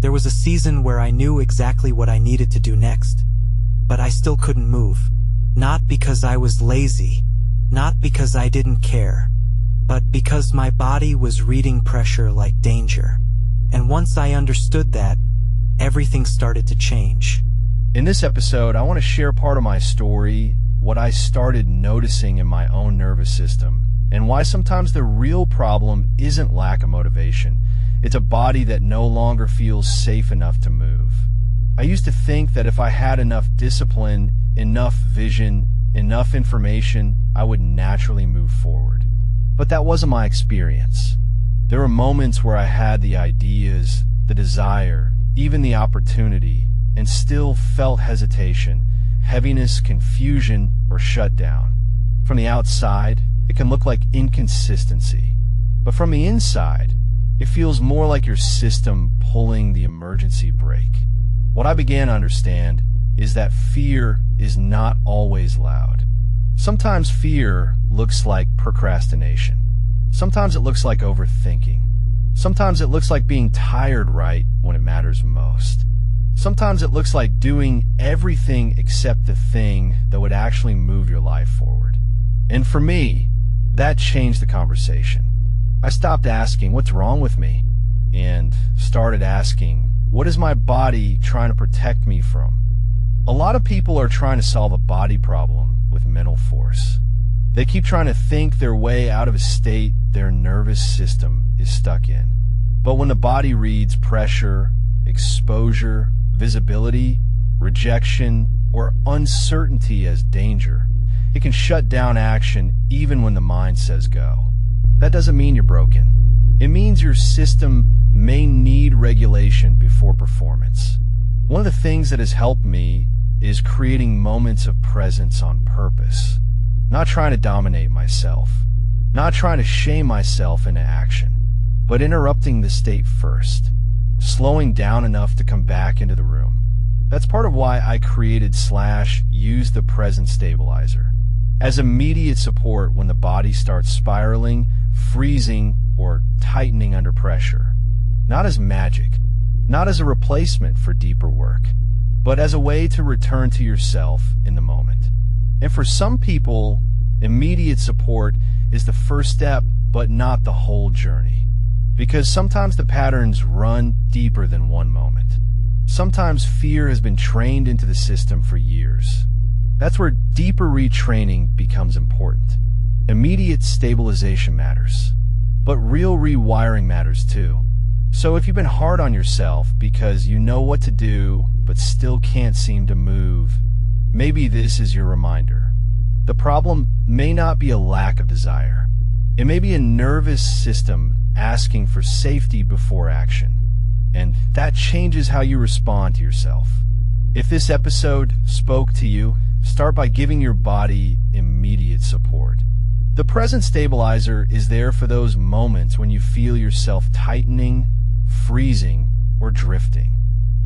There was a season where I knew exactly what I needed to do next, but I still couldn't move. Not because I was lazy, not because I didn't care, but because my body was reading pressure like danger. And once I understood that, everything started to change. In this episode, I want to share part of my story, what I started noticing in my own nervous system, and why sometimes the real problem isn't lack of motivation. It's a body that no longer feels safe enough to move. I used to think that if I had enough discipline, enough vision, enough information, I would naturally move forward. But that wasn't my experience. There were moments where I had the ideas, the desire, even the opportunity, and still felt hesitation, heaviness, confusion, or shutdown. From the outside, it can look like inconsistency. But from the inside, it feels more like your system pulling the emergency brake. What I began to understand is that fear is not always loud. Sometimes fear looks like procrastination. Sometimes it looks like overthinking. Sometimes it looks like being tired right when it matters most. Sometimes it looks like doing everything except the thing that would actually move your life forward. And for me, that changed the conversation. I stopped asking, what's wrong with me? And started asking, what is my body trying to protect me from? A lot of people are trying to solve a body problem with mental force. They keep trying to think their way out of a state their nervous system is stuck in. But when the body reads pressure, exposure, visibility, rejection, or uncertainty as danger, it can shut down action even when the mind says go. That doesn't mean you're broken. It means your system may need regulation before performance. One of the things that has helped me is creating moments of presence on purpose. Not trying to dominate myself. Not trying to shame myself into action. But interrupting the state first. Slowing down enough to come back into the room. That's part of why I created /use the present stabilizer. As immediate support when the body starts spiraling, freezing, or tightening under pressure. Not as magic. Not as a replacement for deeper work. But as a way to return to yourself in the moment. And for some people, immediate support is the first step, but not the whole journey. Because sometimes the patterns run deeper than one moment. Sometimes fear has been trained into the system for years. That's where deeper retraining becomes important. Immediate stabilization matters. But real rewiring matters too. So if you've been hard on yourself because you know what to do, but still can't seem to move, maybe this is your reminder. The problem may not be a lack of desire. It may be a nervous system asking for safety before action. And that changes how you respond to yourself. If this episode spoke to you, start by giving your body immediate support. The present stabilizer is there for those moments when you feel yourself tightening, freezing, or drifting.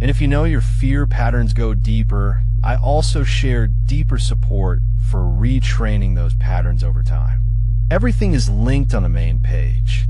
And if you know your fear patterns go deeper, I also share deeper support for retraining those patterns over time. Everything is linked on the main page.